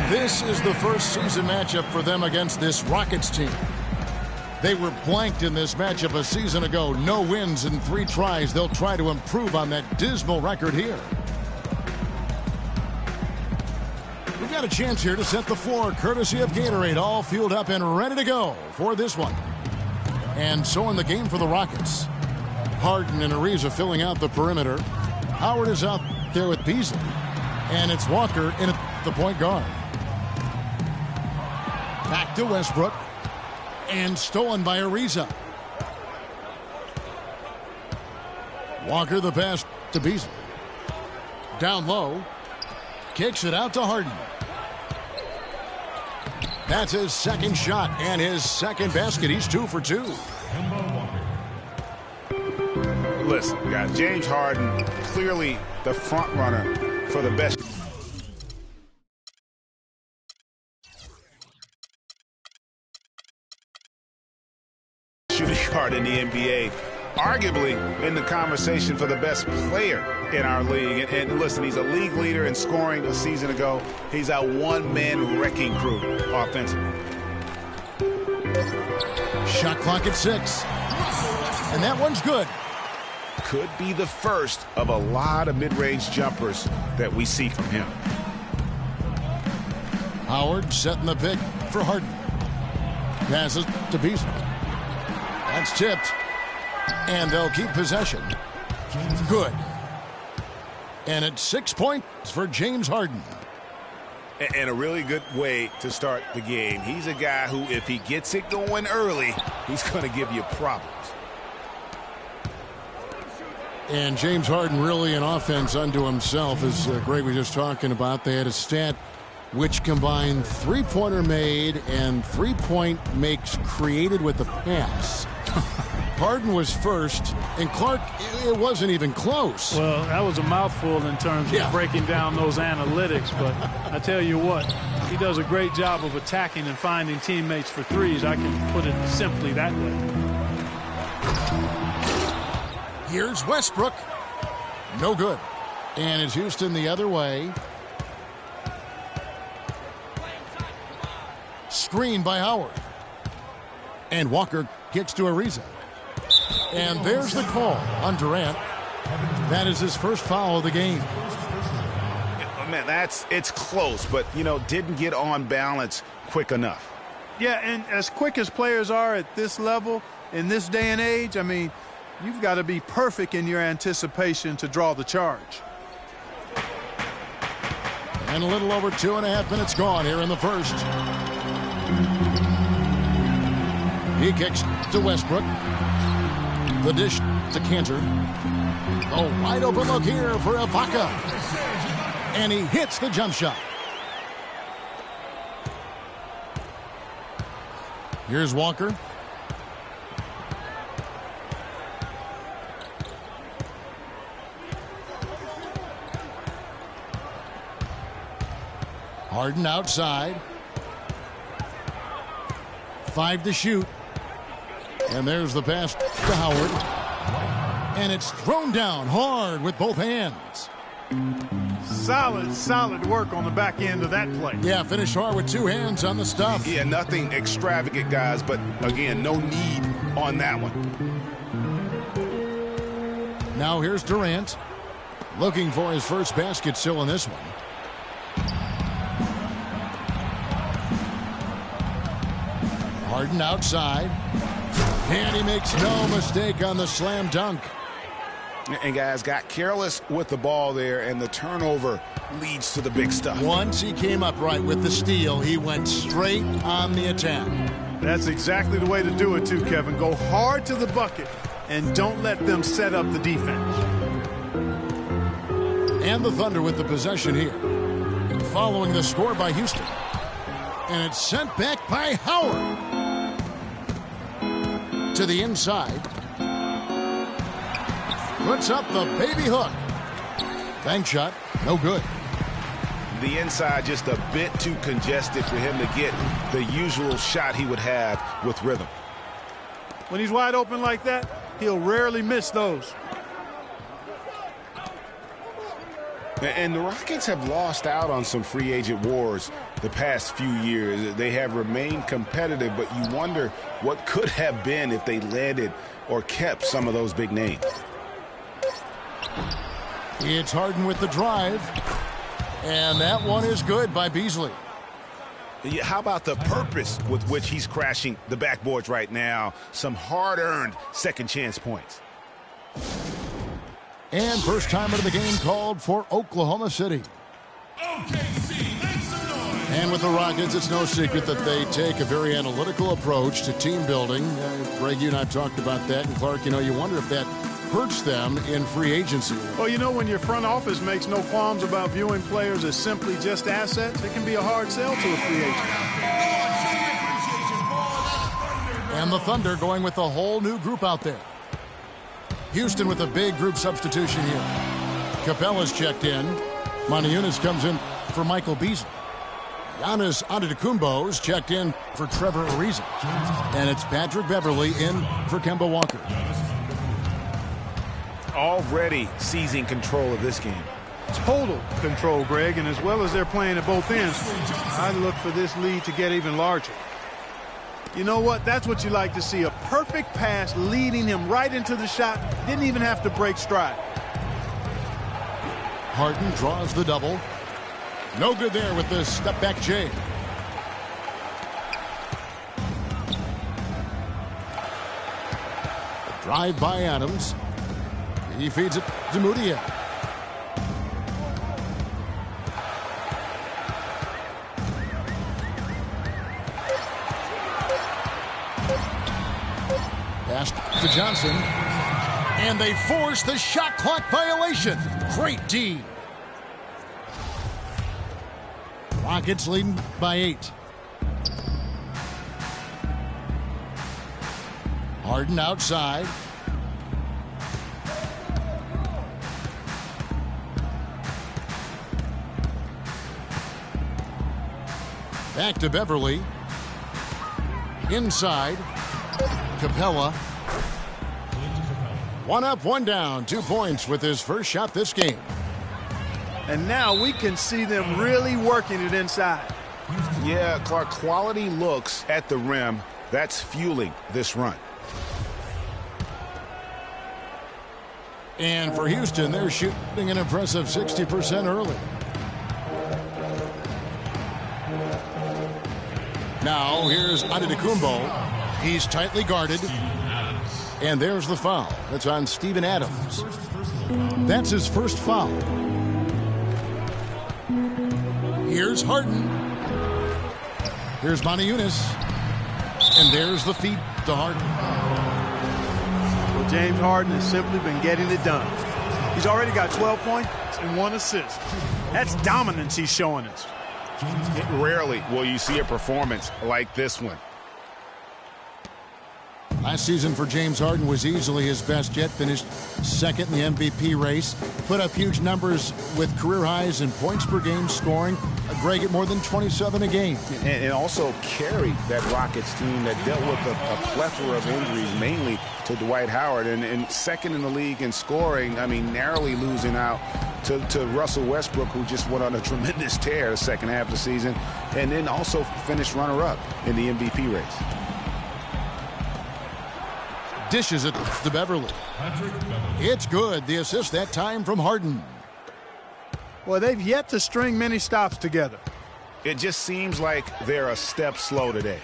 This is the first season matchup for them against this Rockets team. They were blanked in this matchup a season ago. No wins in 3 tries. They'll try to improve on that dismal record here. We've got a chance here to set the floor, courtesy of Gatorade, all fueled up and ready to go for this one. And so in the game for the Rockets, Harden and Ariza filling out the perimeter. Howard is out there with Beasley. And it's Walker in at the point guard. Back to Westbrook. And stolen by Ariza. Walker the pass to Beasley. Down low. Kicks it out to Harden. That's his second shot and his second basket. He's 2 for 2. Listen, guys, James Harden, clearly the front runner for the best shooting guard in the NBA. Arguably in the conversation for the best player in our league. And listen, he's a league leader in scoring a season ago. He's our one-man wrecking crew offensively. Shot clock at 6. And that one's good. Could be the first of a lot of mid-range jumpers that we see from him. Howard setting the pick for Harden. Passes to Beasley. That's tipped. And they'll keep possession. Good. And it's 6 points for James Harden. And a really good way to start the game. He's a guy who, if he gets it going early, he's going to give you problems. And James Harden really an offense unto himself, as Greg was just talking about. They had a stat which combined 3-pointer made and 3-point makes created with the pass. Harden was first, and Clark, it wasn't even close. Well, that was a mouthful in terms of breaking down those analytics, but I tell you what, he does a great job of attacking and finding teammates for threes. I can put it simply that way. Here's Westbrook. No good. And it's Houston the other way. Screen by Howard. And Walker kicks to Ariza. And there's the call on Durant. That is his first foul of the game. Man, it's close, but, didn't get on balance quick enough. Yeah, and as quick as players are at this level, in this day and age, I mean, you've got to be perfect in your anticipation to draw the charge. And a little over 2.5 minutes gone here in the first. He kicks to Westbrook. The dish to Cantor. A wide open look here for Ibaka. And he hits the jump shot. Here's Walker. Harden outside. 5 to shoot. And there's the pass to Howard. And it's thrown down hard with both hands. Solid work on the back end of that play. Yeah, finish hard with 2 hands on the stuff. Yeah, nothing extravagant, guys, but again, no need on that one. Now here's Durant. Looking for his first basket still in this one. Harden outside. And he makes no mistake on the slam dunk. And guys, got careless with the ball there, and the turnover leads to the big stuff. Once he came up right with the steal, he went straight on the attack. That's exactly the way to do it too, Kevin. Go hard to the bucket and don't let them set up the defense. And the Thunder with the possession here. Following the score by Houston. And it's sent back by Howard. To the inside. Puts up the baby hook. Bank shot, no good. The inside just a bit too congested for him to get the usual shot he would have with rhythm. When he's wide open like that, he'll rarely miss those. And the Rockets have lost out on some free agent wars the past few years. They have remained competitive, but you wonder what could have been if they landed or kept some of those big names. It's Harden with the drive, and that one is good by Beasley. How about the purpose with which he's crashing the backboards right now? Some hard-earned second chance points. And first time of the game called for Oklahoma City. And with the Rockets, it's no secret that they take a very analytical approach to team building. Greg, you and I have talked about that. And Clark, you wonder if that hurts them in free agency. Well, when your front office makes no qualms about viewing players as simply just assets, it can be a hard sell to a free agent. And the Thunder going with a whole new group out there. Houston with a big group substitution here. Capella's checked in. Moniunas comes in for Michael Beasley. Giannis Antetokounmpo's checked in for Trevor Ariza. And it's Patrick Beverley in for Kemba Walker. Already seizing control of this game. Total control, Greg, and as well as they're playing at both ends, I look for this lead to get even larger. You know what? That's what you like to see. A perfect pass leading him right into the shot. Didn't even have to break stride. Harden draws the double. No good there with the step-back J. Drive by Adams. He feeds it to Mudiay. Pass to Johnson. And they force the shot clock violation. Great D. Rockets leading by 8. Harden outside. Back to Beverley. Inside. Capella. 1 up, 1 down. 2 points with his first shot this game. And now we can see them really working it inside. Yeah, Clark, quality looks at the rim. That's fueling this run. And for Houston, they're shooting an impressive 60% early. Now, here's Antetokounmpo. He's tightly guarded. And there's the foul. That's on Steven Adams. That's his first foul. Here's Harden. Here's Moniunas. And there's the feed to Harden. Well, James Harden has simply been getting it done. He's already got 12 points and 1 assist. That's dominance he's showing us. Rarely will you see a performance like this one. Last season for James Harden was easily his best yet. Finished second in the MVP race. Put up huge numbers with career highs in points per game scoring. Greg at more than 27 a game. And also carried that Rockets team that dealt with a plethora of injuries, mainly to Dwight Howard. And second in the league in scoring, narrowly losing out to Russell Westbrook, who just went on a tremendous tear the second half of the season. And then also finished runner-up in the MVP race. Dishes it to Beverley. It's good. The assist that time from Harden. Well, they've yet to string many stops together. It just seems like they're a step slow today.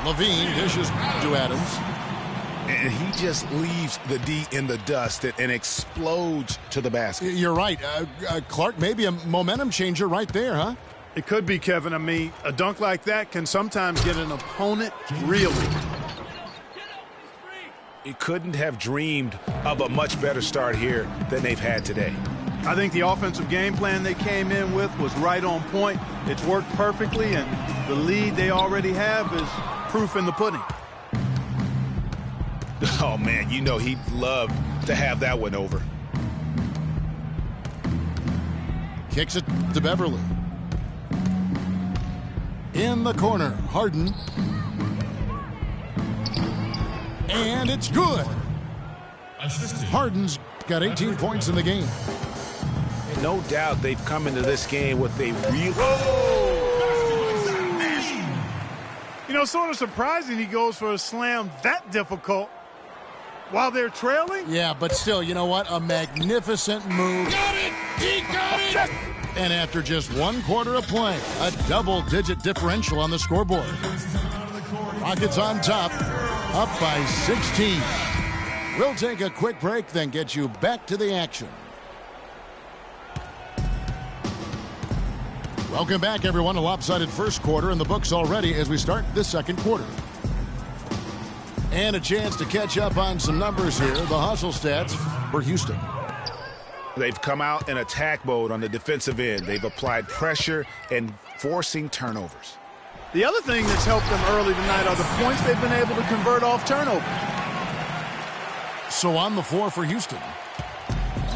Levine dishes to Adams. And he just leaves the D in the dust and explodes to the basket. You're right. Clark, maybe a momentum changer right there, huh? It could be, Kevin. A dunk like that can sometimes get an opponent reeling. He couldn't have dreamed of a much better start here than they've had today. I think the offensive game plan they came in with was right on point. It's worked perfectly, and the lead they already have is proof in the pudding. Oh, man, he'd love to have that one over. Kicks it to Beverley. In the corner, Harden. And it's good. Harden's got 18 points in the game. no doubt they've come into this game with a real... You know, sort of surprising he goes for a slam that difficult while they're trailing. Yeah, but still, you know what? A magnificent move. Got it! He got it! And after just 1 quarter of play, a double-digit differential on the scoreboard. Rockets on top, up by 16. We'll take a quick break, then get you back to the action. Welcome back, everyone. A lopsided first quarter in the books already as we start the second quarter. And a chance to catch up on some numbers here. The hustle stats for Houston. They've come out in attack mode on the defensive end. They've applied pressure and forcing turnovers. The other thing that's helped them early tonight are the points they've been able to convert off turnover. So on the floor for Houston,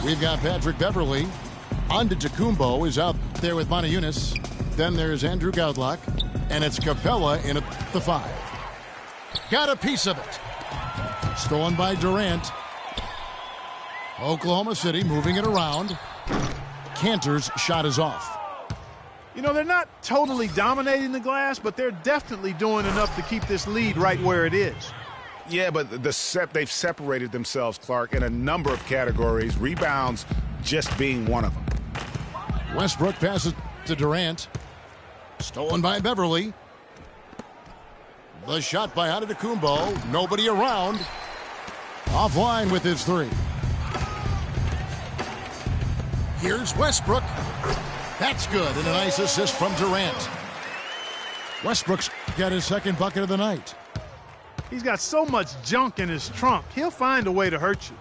we've got Patrick Beverly. Antetokounmpo is out there with Monty Eunice. Then there's Andrew Goudlock. And it's Capella in at the 5. Got a piece of it. Stolen by Durant. Oklahoma City moving it around. Cantor's shot is off. You know, they're not totally dominating the glass, but they're definitely doing enough to keep this lead right where it is. Yeah, but they've separated themselves, Clark, in a number of categories, rebounds just being one of them. Westbrook passes to Durant. Stolen by Beverly. The shot by Antetokounmpo. Nobody around. Offline with his 3. Here's Westbrook. That's good, and a nice assist from Durant. Westbrook's got his second bucket of the night. He's got so much junk in his trunk. He'll find a way to hurt you.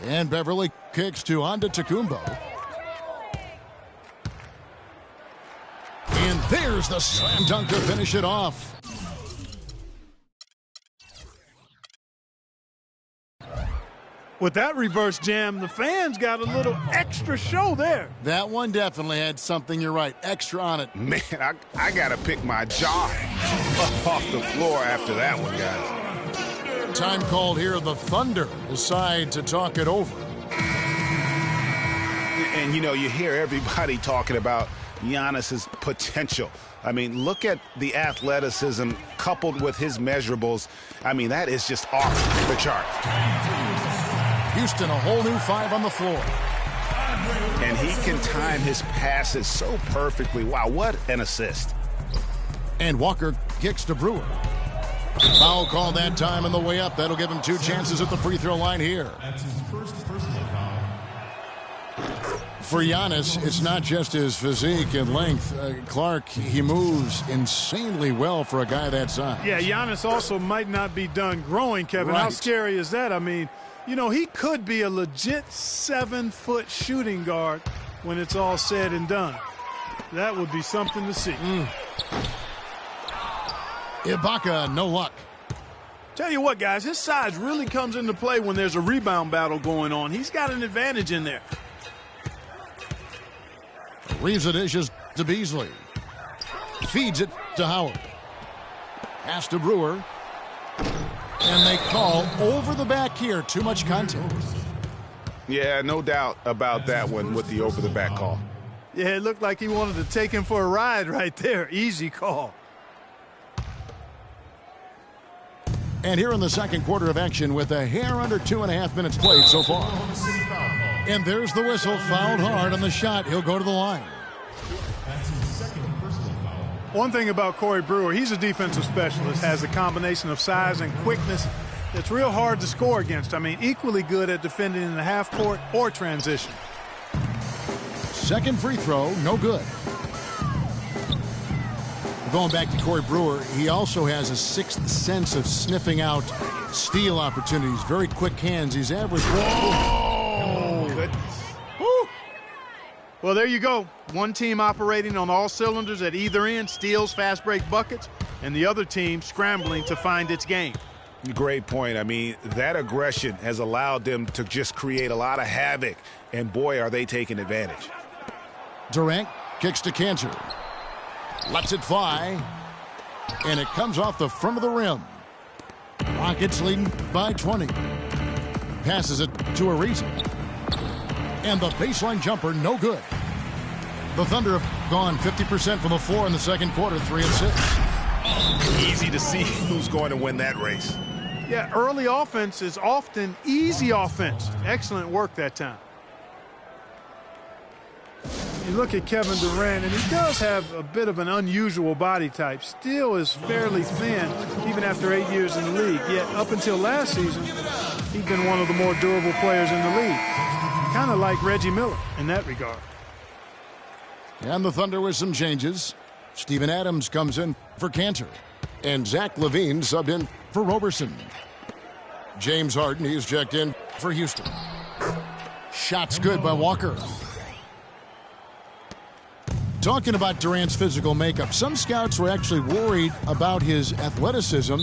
And Beverly kicks to Antetokounmpo. And there's the slam dunk to finish it off. With that reverse jam, the fans got a little extra show there. That one definitely had something, you're right, extra on it. Man, I got to pick my jaw off the floor after that one, guys. Time called here. The Thunder decide to talk it over. And, you know, you hear everybody talking about Giannis's potential. I mean, look at the athleticism coupled with his measurables. I mean, that is just off the chart. Houston, a whole new 5 on the floor. And he can time his passes so perfectly. Wow, what an assist. And Walker kicks to Brewer. Foul call that time on the way up. That'll give him 2 chances at the free throw line here. That's his first personal foul. For Giannis, it's not just his physique and length. Clark, he moves insanely well for a guy that size. Yeah, Giannis also might not be done growing, Kevin. Right. How scary is that? I mean, you know, he could be a legit 7-foot shooting guard when it's all said and done. That would be something to see. Ibaka, no luck. Tell you what, guys, his size really comes into play when there's a rebound battle going on. He's got an advantage in there. Reeves the dishes to Beasley. Feeds it to Howard. Pass to Brewer. And they call over the back here. Too much contact. Yeah, no doubt about that one with the over-the-back call. Yeah, it looked like he wanted to take him for a ride right there. Easy call. And here in the second quarter of action with a hair under 2.5 minutes played so far. And there's the whistle. Fouled hard on the shot. He'll go to the line. That's his second personal foul. One thing about Corey Brewer, he's a defensive specialist, has a combination of size and quickness that's real hard to score against. I mean, equally good at defending in the half court or transition. Second free throw, no good. Going back to Corey Brewer, he also has a sixth sense of sniffing out steal opportunities. Very quick hands. He's averaged. Oh, goodness. Woo. Well, there you go. One team operating on all cylinders at either end, steals, fast break buckets, and the other team scrambling to find its game. Great point. I mean, that aggression has allowed them to just create a lot of havoc, and boy, are they taking advantage. Durant kicks to Cantor. Lets it fly, and it comes off the front of the rim. Rockets leading by 20. Passes it to Ariza. And the baseline jumper, no good. The Thunder have gone 50% from the floor in the second quarter, 3 and 6. Easy to see who's going to win that race. Yeah, early offense is often easy offense. Excellent work that time. You look at Kevin Durant, and he does have a bit of an unusual body type. Still is fairly thin, even after 8 years in the league. Yet up until last season, he'd been one of the more durable players in the league. Kind of like Reggie Miller in that regard. And the Thunder with some changes. Steven Adams comes in for Cantor. And Zach LaVine subbed in for Roberson. James Harden, he's checked in for Houston. Shots good by Walker. Talking about Durant's physical makeup, some scouts were actually worried about his athleticism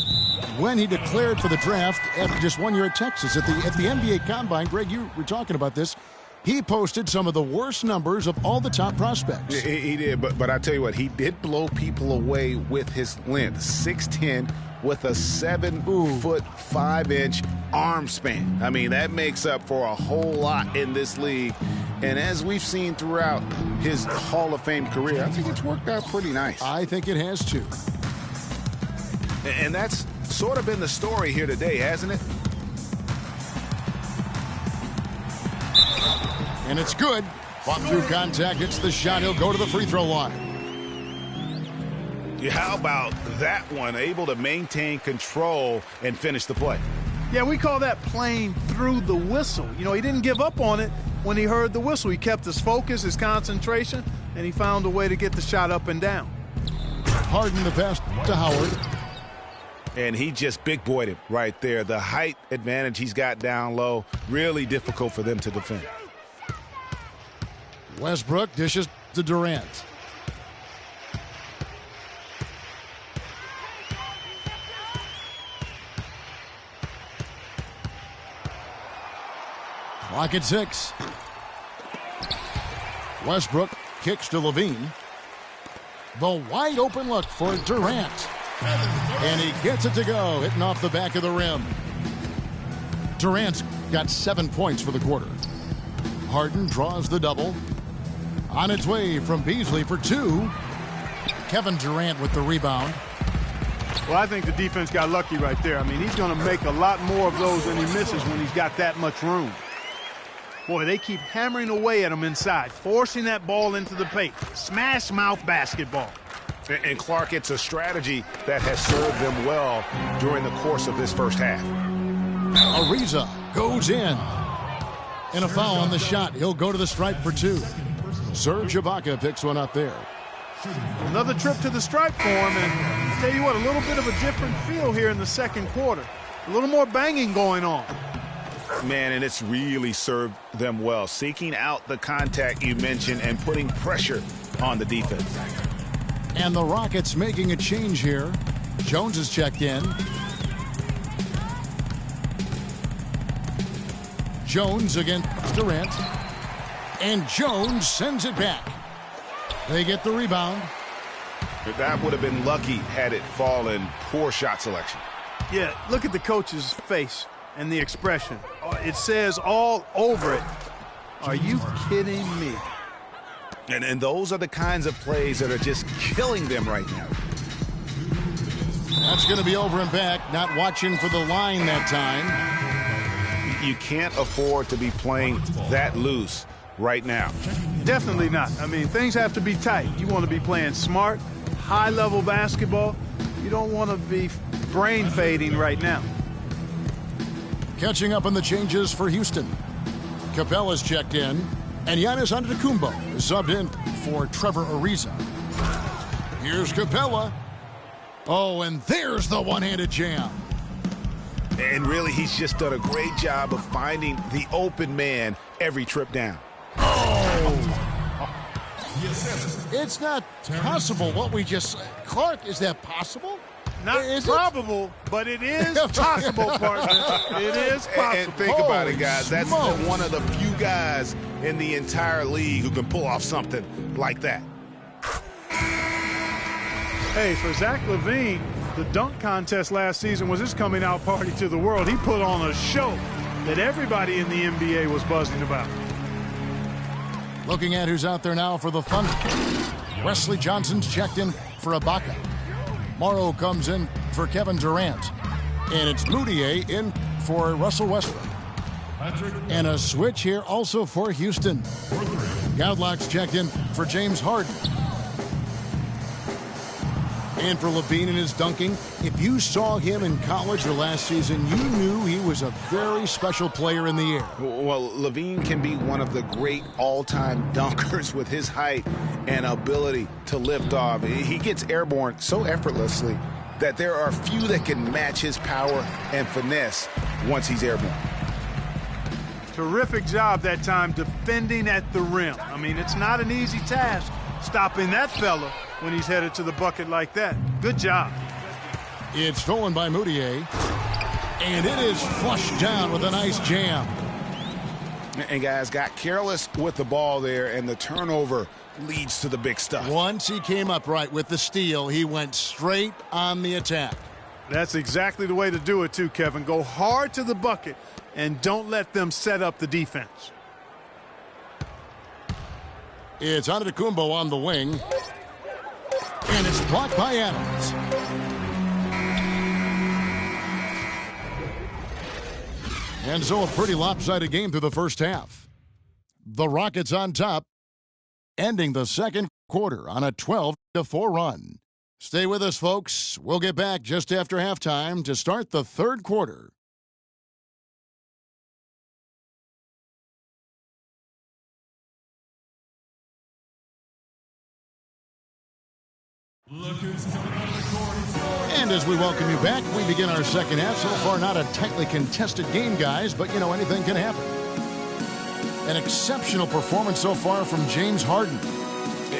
when he declared for the draft after just 1 year at Texas. At the NBA Combine, Greg, you were talking about this. He posted some of the worst numbers of all the top prospects. He did, but I tell you what, he did blow people away with his length. 6'10", with a 7-foot 5-inch arm span. I mean, that makes up for a whole lot in this league. And as we've seen throughout his Hall of Fame career, I think it's worked out pretty nice. I think it has too. And that's sort of been the story here today, hasn't it? And it's good. Fought through contact, hits the shot. He'll go to the free throw line. Yeah, how about that one? Able to maintain control and finish the play. Yeah, we call that playing through the whistle. You know, he didn't give up on it when he heard the whistle. He kept his focus, his concentration, and he found a way to get the shot up and down. Harden the pass to Howard. And he just big boyed it right there. The height advantage he's got down low, really difficult for them to defend. Westbrook dishes to Durant. Clock at 6. Westbrook kicks to LaVine. The wide open look for Durant. And he gets it to go, hitting off the back of the rim. Durant's got 7 points for the quarter. Harden draws the double. On its way from Beasley for 2. Kevin Durant with the rebound. Well, I think the defense got lucky right there. I mean, he's going to make a lot more of those than he misses when he's got that much room. Boy, they keep hammering away at him inside, forcing that ball into the paint. Smash mouth basketball. And Clark, it's a strategy that has served them well during the course of this first half. Ariza goes in. And a foul on the shot. He'll go to the stripe for 2. Serge Ibaka picks one up there. Another trip to the stripe for him, and I'll tell you what, a little bit of a different feel here in the second quarter. A little more banging going on. Man, and it's really served them well, seeking out the contact you mentioned and putting pressure on the defense. And the Rockets making a change here. Jones is checked in. Jones against Durant. And Jones sends it back. They get the rebound. But that would have been lucky had it fallen. Poor shot selection. Yeah, look at the coach's face and the expression. It says all over it, are you kidding me? And those are the kinds of plays that are just killing them right now. That's going to be over and back. Not watching for the line that time. You can't afford to be playing that loose right now. Definitely not. I mean, things have to be tight. You want to be playing smart, high-level basketball. You don't want to be brain fading right now. Catching up on the changes for Houston. Capella's checked in, and Giannis Antetokounmpo is subbed in for Trevor Ariza. Here's Capella. Oh, and there's the one-handed jam. And really, he's just done a great job of finding the open man every trip down. Oh! It's not possible what we just said. Clark, is that possible? Not probable, but it is possible, partner. It is possible. And think about it, guys. That's smokes. one of the few guys in the entire league who can pull off something like that. Hey, for Zach LaVine, the dunk contest last season was his coming out party to the world. He put on a show that everybody in the NBA was buzzing about. Looking at who's out there now for the Thunder. Wesley Johnson's checked in for Ibaka. Morrow comes in for Kevin Durant. And it's Moutier in for Russell Westbrook. And a switch here also for Houston. Goudelock's checked in for James Harden. And for Levine in his dunking, if you saw him in college or last season, you knew he was a very special player in the air. Well, Levine can be one of the great all-time dunkers with his height and ability to lift off. He gets airborne so effortlessly that there are few that can match his power and finesse once he's airborne. Terrific job that time defending at the rim. I mean, it's not an easy task stopping that fella when he's headed to the bucket like that. Good job. It's stolen by Moutier. And it is flushed down with a nice jam. And guys got careless with the ball there, and the turnover leads to the big stuff. Once he came up right with the steal, he went straight on the attack. That's exactly the way to do it too, Kevin. Go hard to the bucket and don't let them set up the defense. It's Antetokounmpo on the wing. And it's blocked by Adams. And so a pretty lopsided game through the first half. The Rockets on top, ending the second quarter on a 12-4 run. Stay with us, folks. We'll get back just after halftime to start the third quarter. And as we welcome you back, we begin our second half. So far, not a tightly contested game, guys, but, you know, anything can happen. An exceptional performance so far from James Harden.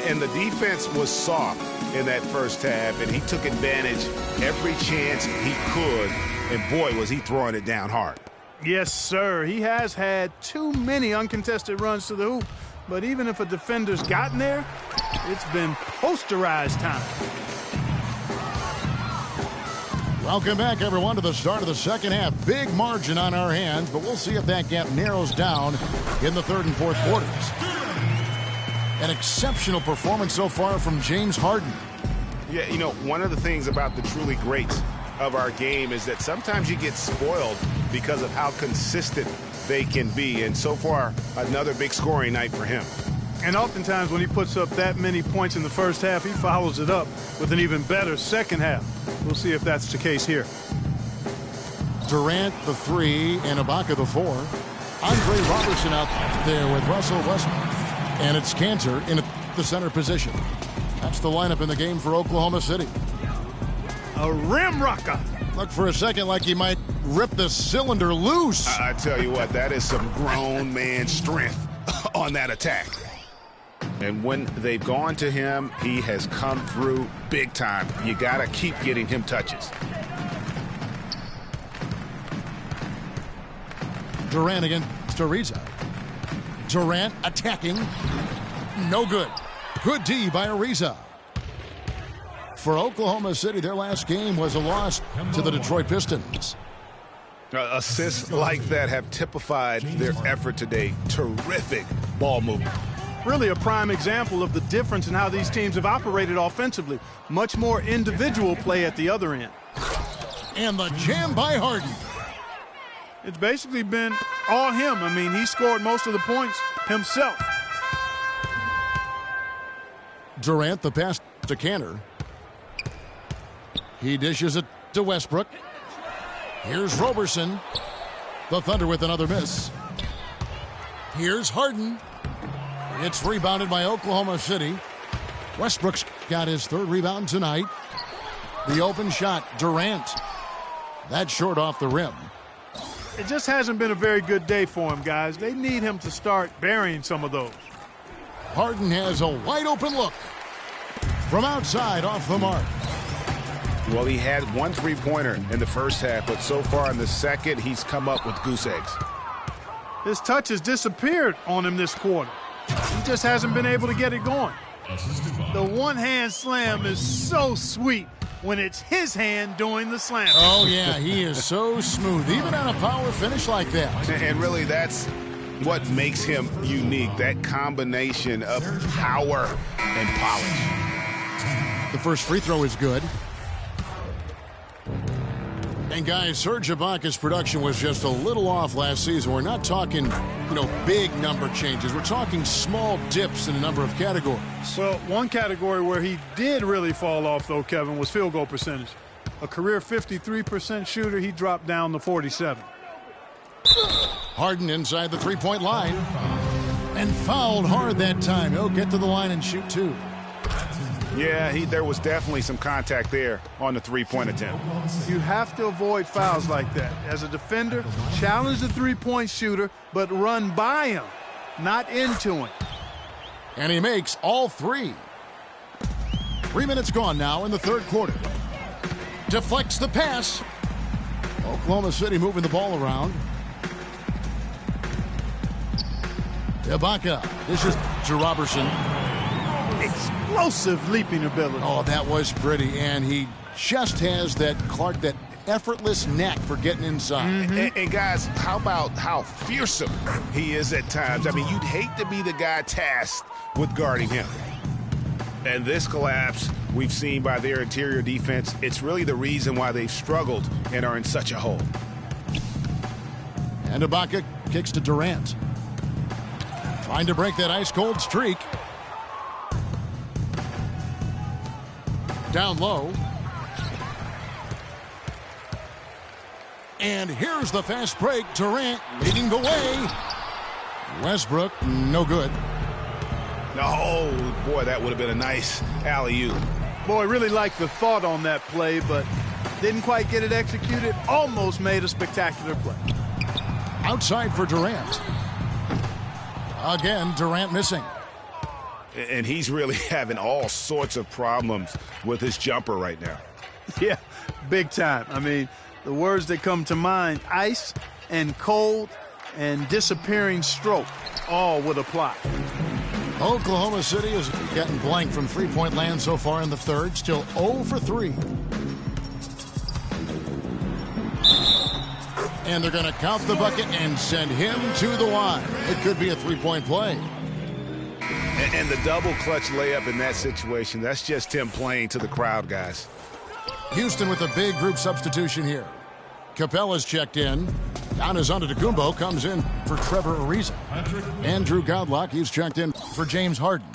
And the defense was soft in that first half, and he took advantage every chance he could. And, boy, was he throwing it down hard. Yes, sir. He has had too many uncontested runs to the hoop. But even if a defender's gotten there, it's been posterized time. Welcome back, everyone, to the start of the second half. Big margin on our hands, but we'll see if that gap narrows down in the third and fourth quarters. An exceptional performance so far from James Harden. Yeah, you know, one of the things about the truly greats of our game is that sometimes you get spoiled because of how consistent they can be. And so far, another big scoring night for him. And oftentimes when he puts up that many points in the first half, he follows it up with an even better second half. We'll see if that's the case here. Durant, the 3, and Ibaka, the 4. Andre Robertson out there with Russell Westbrook. And it's Cantor in the center position. That's the lineup in the game for Oklahoma City. A rim rocker. Looked for a second like he might rip the cylinder loose. I tell you what, that is some grown man strength on that attack. And when they've gone to him, he has come through big time. You got to keep getting him touches. Durant against Ariza. Durant attacking. No good. Good D by Ariza. For Oklahoma City, their last game was a loss to the Detroit Pistons. Assists like that have typified their effort today. Terrific ball movement. Really a prime example of the difference in how these teams have operated offensively. Much more individual play at the other end. And the jam by Harden. It's basically been all him. I mean, he scored most of the points himself. Durant, the pass to Cantor. He dishes it to Westbrook. Here's Roberson. The Thunder with another miss. Here's Harden. It's rebounded by Oklahoma City. Westbrook's got his third rebound tonight. The open shot, Durant. That's short off the rim. It just hasn't been a very good day for him, guys. They need him to start burying some of those. Harden has a wide open look. From outside, off the mark. Well, he had one three-pointer in the first half, but so far in the second, he's come up with goose eggs. His touch has disappeared on him this quarter. He just hasn't been able to get it going. The one-hand slam is so sweet when it's his hand doing the slam. Oh, yeah, he is so smooth, even on a power finish like that. And really, that's what makes him unique, that combination of power and polish. The first free throw is good. And guys, Serge Ibaka's production was just a little off last season. We're not talking, big number changes. We're talking small dips in a number of categories. Well, one category where he did really fall off, though, Kevin, was field goal percentage. A career 53% shooter, he dropped down to 47. Harden inside the three-point line. And fouled hard that time. He'll get to the line and shoot two. Yeah, there was definitely some contact there on the three-point attempt. You have to avoid fouls like that. As a defender, challenge the three-point shooter, but run by him, not into him. And he makes all three. 3 minutes gone now in the third quarter. Deflects the pass. Oklahoma City moving the ball around. Ibaka. This is to Robertson. Explosive leaping ability. Oh, that was pretty. And he just has that effortless knack for getting inside. Mm-hmm. And guys, how about how fearsome he is at times? I mean, you'd hate to be the guy tasked with guarding him. And this collapse we've seen by their interior defense, it's really the reason why they've struggled and are in such a hole. And Ibaka kicks to Durant. Trying to break that ice-cold streak. Down low. And here's the fast break. Durant leading the way. Westbrook, no good. Oh, boy, that would have been a nice alley-oop. Boy, really liked the thought on that play, but didn't quite get it executed. Almost made a spectacular play. Outside for Durant. Again, Durant missing. And he's really having all sorts of problems with his jumper right now. Yeah, big time. I mean, the words that come to mind, ice and cold and disappearing stroke, all would apply. Oklahoma City is getting blank from three-point land so far in the third. Still 0 for 3. And they're going to count the bucket and send him to the line. It could be a three-point play. And the double clutch layup in that situation, that's just him playing to the crowd, guys. Houston with a big group substitution here. Capella's checked in. Giannis Antetokounmpo comes in for Trevor Ariza. Andrew Godlock, he's checked in for James Harden.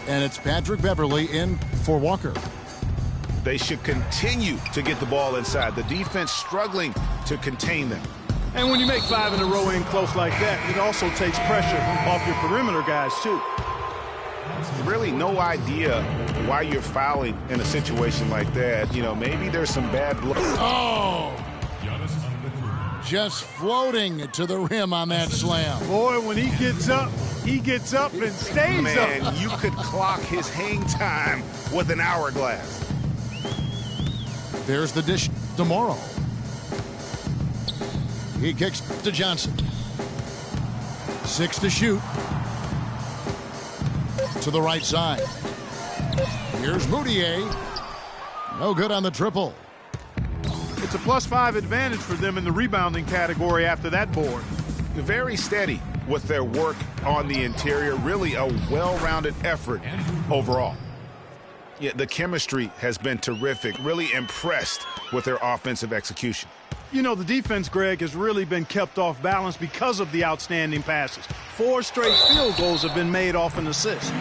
And it's Patrick Beverley in for Walker. They should continue to get the ball inside. The defense struggling to contain them. And when you make 5 in a row in close like that, it also takes pressure off your perimeter guys, too. Really no idea why you're fouling in a situation like that. Maybe there's some bad blood. Oh! Just floating to the rim on that slam. Boy, when he gets up and stays Man, up. you could clock his hang time with an hourglass. There's the dish tomorrow. He kicks to Johnson. 6 to shoot. To the right side. Here's Moutier. No good on the triple. It's a +5 advantage for them in the rebounding category after that board. Very steady with their work on the interior. Really a well-rounded effort overall. Yeah, the chemistry has been terrific. Really impressed with their offensive execution. The defense, Greg, has really been kept off balance because of the outstanding passes. 4 straight field goals have been made off an assist.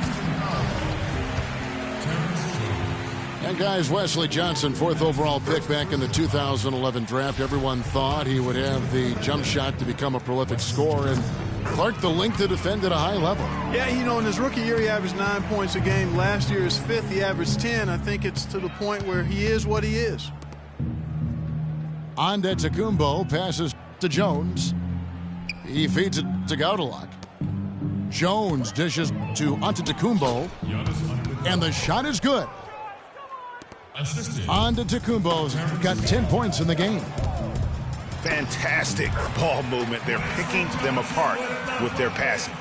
And guys, Wesley Johnson, 4th overall pick back in the 2011 draft. Everyone thought he would have the jump shot to become a prolific scorer, and Clark, the length to defend at a high level. Yeah, in his rookie year, he averaged 9 points a game. Last year, his 5th, he averaged 10. I think it's to the point where he is what he is. Antetokounmpo passes to Jones. He feeds it to Godlock. Jones dishes to Antetokounmpo. And the shot is good. Antetokounmpo's got 10 points in the game. Fantastic ball movement. They're picking them apart with their passing.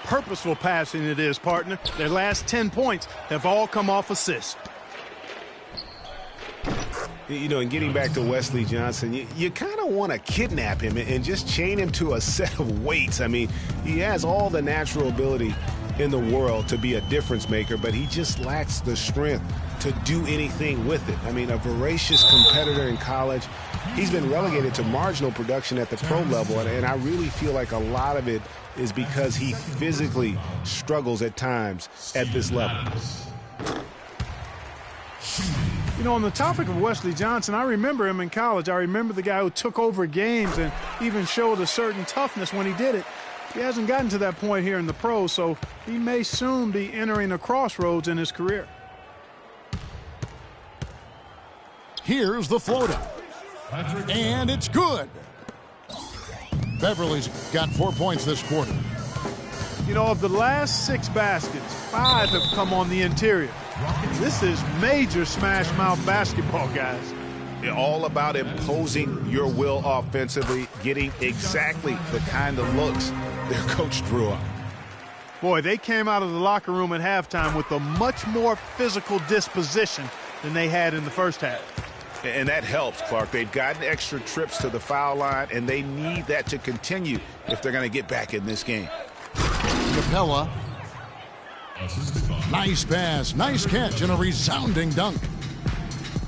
Purposeful passing it is, partner. Their last 10 points have all come off assists. You know, and getting back to Wesley Johnson, you kind of want to kidnap him and just chain him to a set of weights. I mean, he has all the natural ability in the world to be a difference maker, but he just lacks the strength to do anything with it. I mean, a voracious competitor in college. He's been relegated to marginal production at the pro level, and I really feel like a lot of it is because he physically struggles at times at this level. You know, on the topic of Wesley Johnson, I remember him in college. I remember the guy who took over games and even showed a certain toughness when he did it. He hasn't gotten to that point here in the pros, so he may soon be entering a crossroads in his career. Here's the floater. And it's good. Beverly's got 4 points this quarter. You know, of the last 6 baskets, 5 have come on the interior. This is major smash mouth basketball, guys. All about imposing your will offensively, getting exactly the kind of looks their coach drew up. Boy, they came out of the locker room at halftime with a much more physical disposition than they had in the first half. And that helps, Clark. They've gotten extra trips to the foul line, and they need that to continue if they're going to get back in this game. Capella. Nice pass, nice catch, and a resounding dunk.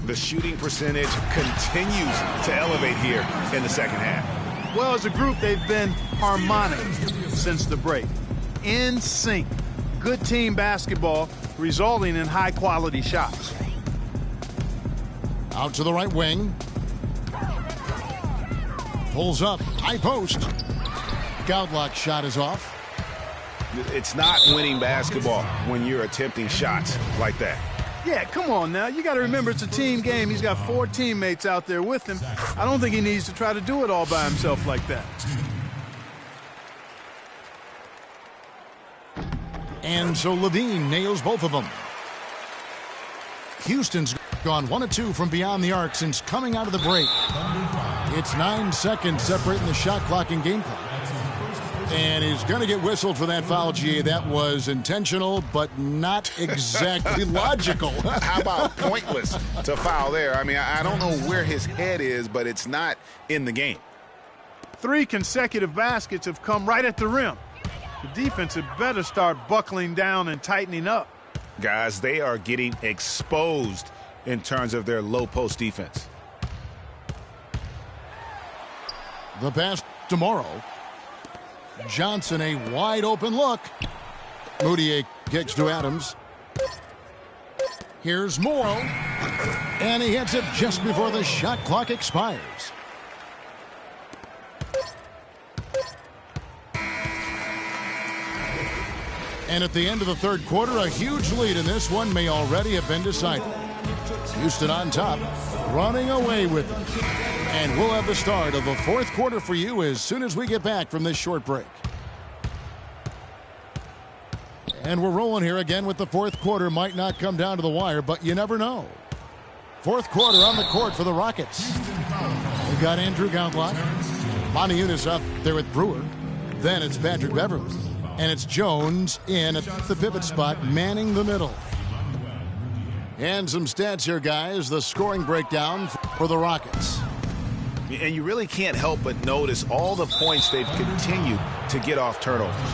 The shooting percentage continues to elevate here in the second half. Well, as a group, they've been harmonic since the break. In sync. Good team basketball, resulting in high-quality shots. Out to the right wing. Pulls up, high post. Goudlock's shot is off. It's not winning basketball when you're attempting shots like that. Yeah, come on now. You got to remember it's a team game. He's got 4 teammates out there with him. I don't think he needs to try to do it all by himself like that. And so Levine nails both of them. Houston's gone 1 of 2 from beyond the arc since coming out of the break. It's 9 seconds separating the shot clock and game clock. And he's going to get whistled for that foul, GA. That was intentional, but not exactly logical. How about pointless to foul there? I mean, I don't know where his head is, but it's not in the game. 3 consecutive baskets have come right at the rim. The defense had better start buckling down and tightening up. Guys, they are getting exposed in terms of their low post defense. The pass tomorrow. Johnson, a wide open look. Moutier kicks to Adams. Here's Morrow. And he hits it just before the shot clock expires. And at the end of the third quarter, a huge lead in this one may already have been decided. Houston on top, running away with it. And we'll have the start of the fourth quarter for you as soon as we get back from this short break. And we're rolling here again with the fourth quarter. Might not come down to the wire, but you never know. Fourth quarter on the court for the Rockets. They've got Andrew Goudlock. Moniunas up there with Brewer. Then it's Patrick Beverly. And it's Jones in at the pivot spot, manning the middle. And some stats here, guys. The scoring breakdown for the Rockets. And you really can't help but notice all the points they've continued to get off turnovers.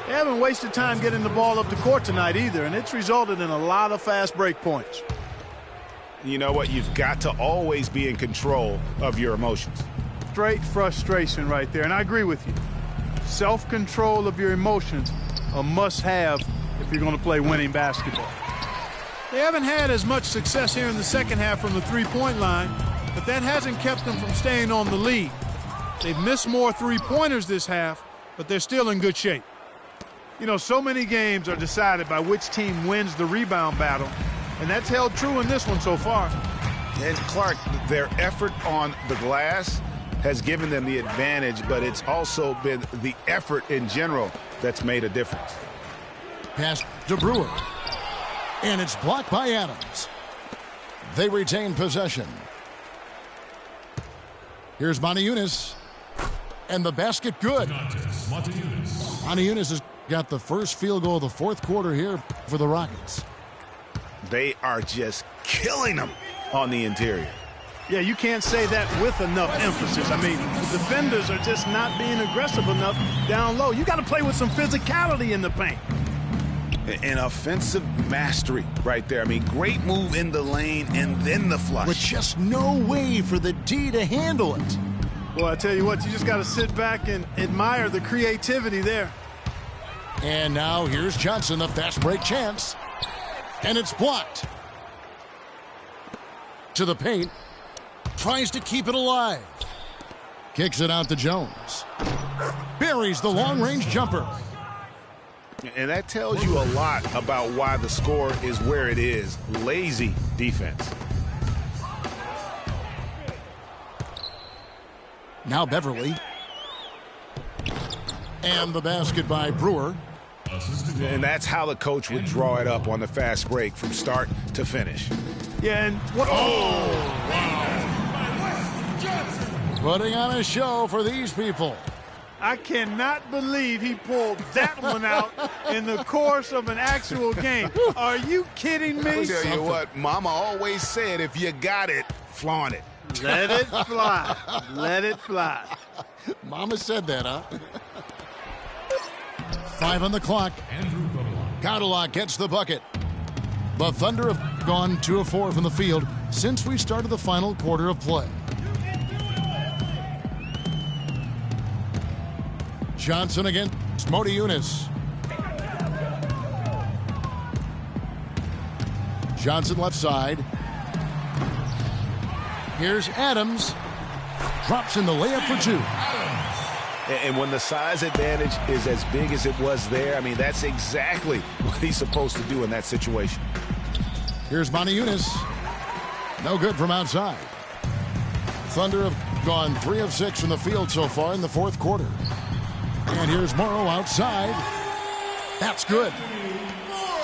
They haven't wasted time getting the ball up the court tonight either, and it's resulted in a lot of fast break points. You know what? You've got to always be in control of your emotions. Straight frustration right there, and I agree with you. Self-control of your emotions, a must-have if you're going to play winning basketball. They haven't had as much success here in the second half from the three-point line, but that hasn't kept them from staying on the lead. They've missed more three-pointers this half, but they're still in good shape. You know, so many games are decided by which team wins the rebound battle, and that's held true in this one so far. And Clark, their effort on the glass has given them the advantage, but it's also been the effort in general that's made a difference. Pass to Brewer. And it's blocked by Adams. They retain possession. Here's Moniunas. And the basket good. Moniunas has got the first field goal of the fourth quarter here for the Rockets. They are just killing them on the interior. Yeah, you can't say that with enough emphasis. I mean, the defenders are just not being aggressive enough down low. You got to play with some physicality in the paint. An offensive mastery right there. I mean, great move in the lane and then the flush. With just no way for the D to handle it. Well, I tell you what, you just got to sit back and admire the creativity there. And now here's Johnson, the fast break chance. And it's blocked. To the paint. Tries to keep it alive. Kicks it out to Jones. Buries the long-range jumper. And that tells you a lot about why the score is where it is. Lazy defense. Now Beverly. And the basket by Brewer. And that's how the coach would draw it up on the fast break from start to finish. Yeah, and what? Putting on a show for these people. I cannot believe he pulled that one out in the course of an actual game. Are you kidding me? I'll tell you what, Mama always said, if you got it, flaunt it. Let it fly. Let it fly. Mama said that, huh? 5 on the clock. Cadillac gets the bucket. The Thunder have gone 2 of 4 from the field since we started the final quarter of play. Johnson against Modi Yunus. Johnson left side. Here's Adams. Drops in the layup for 2. And when the size advantage is as big as it was there, I mean, that's exactly what he's supposed to do in that situation. Here's Modi Yunus. No good from outside. Thunder have gone 3 of 6 from the field so far in the fourth quarter. And here's Morrow outside. That's good.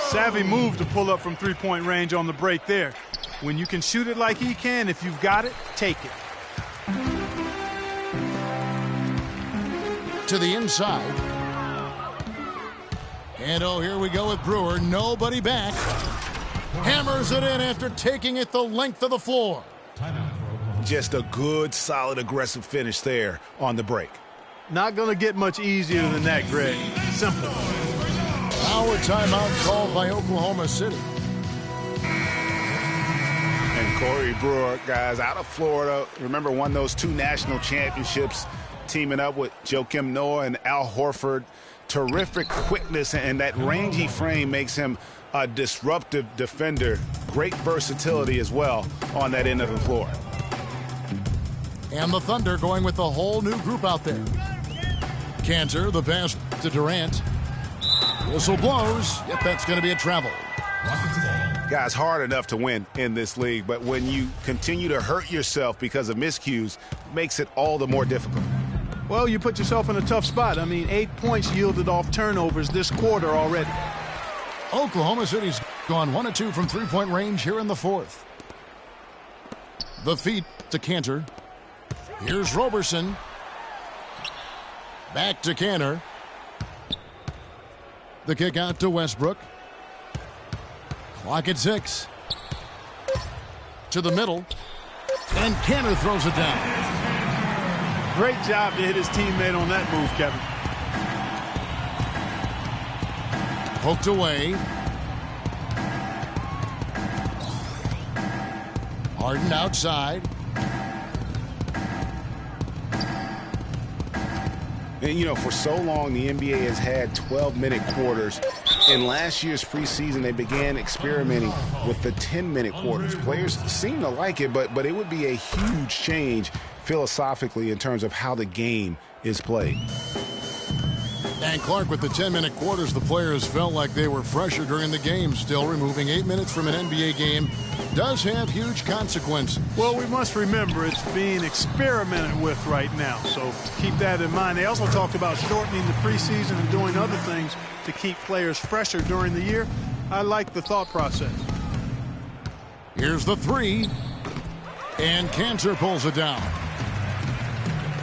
Savvy move to pull up from three-point range on the break there. When you can shoot it like he can, if you've got it, take it. To the inside. And oh, here we go with Brewer. Nobody back. Hammers it in after taking it the length of the floor. Just a good, solid, aggressive finish there on the break. Not going to get much easier than that, Greg. Simple. Our timeout called by Oklahoma City. And Corey Brewer, guys, out of Florida. Remember, won those 2 national championships, teaming up with Joakim Noah and Al Horford. Terrific quickness, and that rangy frame makes him a disruptive defender. Great versatility as well on that end of the floor. And the Thunder going with a whole new group out there. Cantor, the pass to Durant. Whistle blows. Yep, that's going to be a travel. Guys, hard enough to win in this league, but when you continue to hurt yourself because of miscues, it makes it all the more difficult. Well, you put yourself in a tough spot. I mean, 8 points yielded off turnovers this quarter already. Oklahoma City's gone 1 of 2 from three-point range here in the fourth. The feed to Cantor. Here's Roberson. Back to Cantor. The kick out to Westbrook. Clock at 6. To the middle. And Cantor throws it down. Great job to hit his teammate on that move, Kevin. Poked away. Harden outside. And, you know, for so long, the NBA has had 12-minute quarters. In last year's preseason, they began experimenting with the 10-minute quarters. Players seem to like it, but it would be a huge change philosophically in terms of how the game is played. And Clark, with the 10-minute quarters, the players felt like they were fresher during the game. Still, removing 8 minutes from an NBA game does have huge consequences. Well, we must remember it's being experimented with right now, so keep that in mind. They also talked about shortening the preseason and doing other things to keep players fresher during the year. I like the thought process. Here's the 3. And Cantor pulls it down.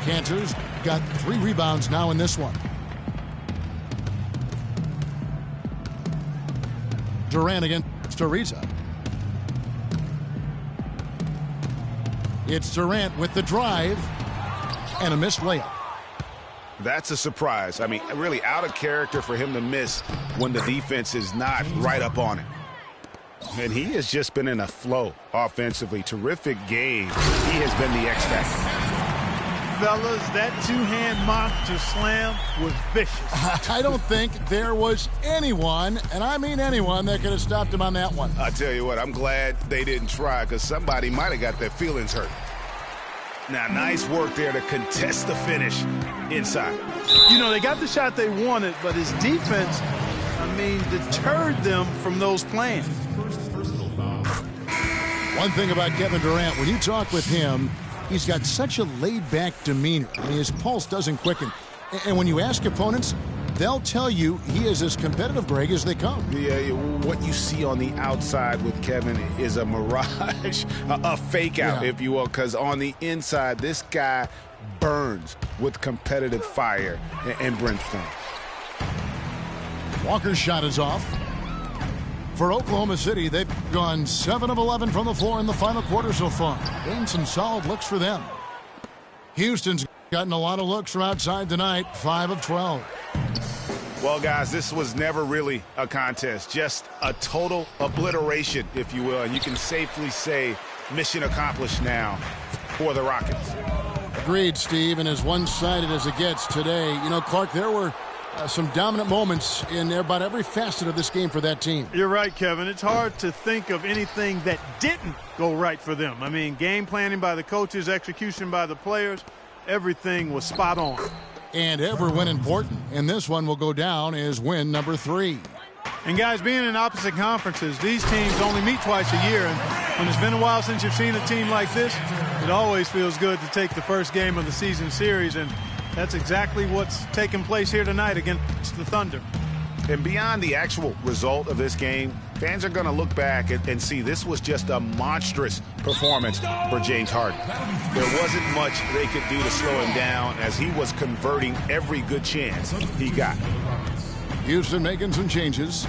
Cantor's got 3 rebounds now in this one. Durant against Ariza. It's Durant with the drive and a missed layup. That's a surprise. I mean, really out of character for him to miss when the defense is not right up on him. And he has just been in a flow offensively. Terrific game. He has been the X factor. Fellas, that two-hand monster slam was vicious. I don't think there was anyone, and I mean anyone, that could have stopped him on that one. I tell you what, I'm glad they didn't try, because somebody might have got their feelings hurt. Now, nice work there to contest the finish inside. You know, they got the shot they wanted, but his defense, deterred them from those plans. First personal foul. One thing about Kevin Durant, when you talk with him, he's got such a laid-back demeanor. I mean, his pulse doesn't quicken. And when you ask opponents, they'll tell you he is as competitive, Greg, as they come. Yeah, what you see on the outside with Kevin is a mirage, a fake out, if you will, because on the inside, this guy burns with competitive fire and brimstone. Walker's shot is off. For Oklahoma City, they've gone 7 of 11 from the floor in the final quarter so far. Been some solid looks for them. Houston's gotten a lot of looks from outside tonight, 5 of 12. Well, guys, this was never really a contest, just a total obliteration, if you will. And you can safely say mission accomplished now for the Rockets. Agreed, Steve, and as one-sided as it gets today. You know, Clark, there were some dominant moments in about every facet of this game for that team. You're right, Kevin. It's hard to think of anything that didn't go right for them. I mean, game planning by the coaches, execution by the players, everything was spot on. And every win important, and this one will go down as win number 3. And guys, being in opposite conferences, these teams only meet twice a year, and when it's been a while since you've seen a team like this, it always feels good to take the first game of the season series, and that's exactly what's taking place here tonight against the Thunder. And beyond the actual result of this game, fans are going to look back and see this was just a monstrous performance for James Harden. There wasn't much they could do to slow him down as he was converting every good chance he got. Houston making some changes.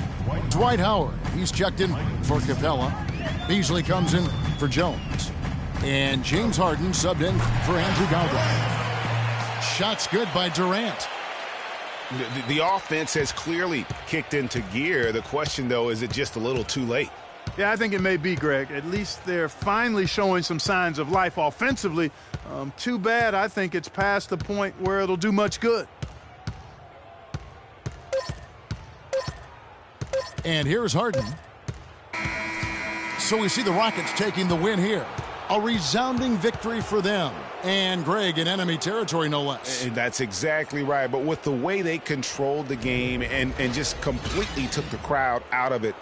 Dwight Howard, he's checked in for Capella. Beasley comes in for Jones. And James Harden subbed in for Andrew Galbraith. Shots good by Durant. The offense has clearly kicked into gear. The question, though, is it just a little too late? Yeah, I think it may be, Greg. At least they're finally showing some signs of life offensively. Too bad I think it's past the point where it'll do much good. And here's Harden. So we see the Rockets taking the win here. A resounding victory for them. And, Greg, in enemy territory, no less. And that's exactly right. But with the way they controlled the game and just completely took the crowd out of it,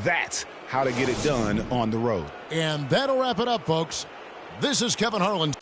that's how to get it done on the road. And that'll wrap it up, folks. This is Kevin Harlan.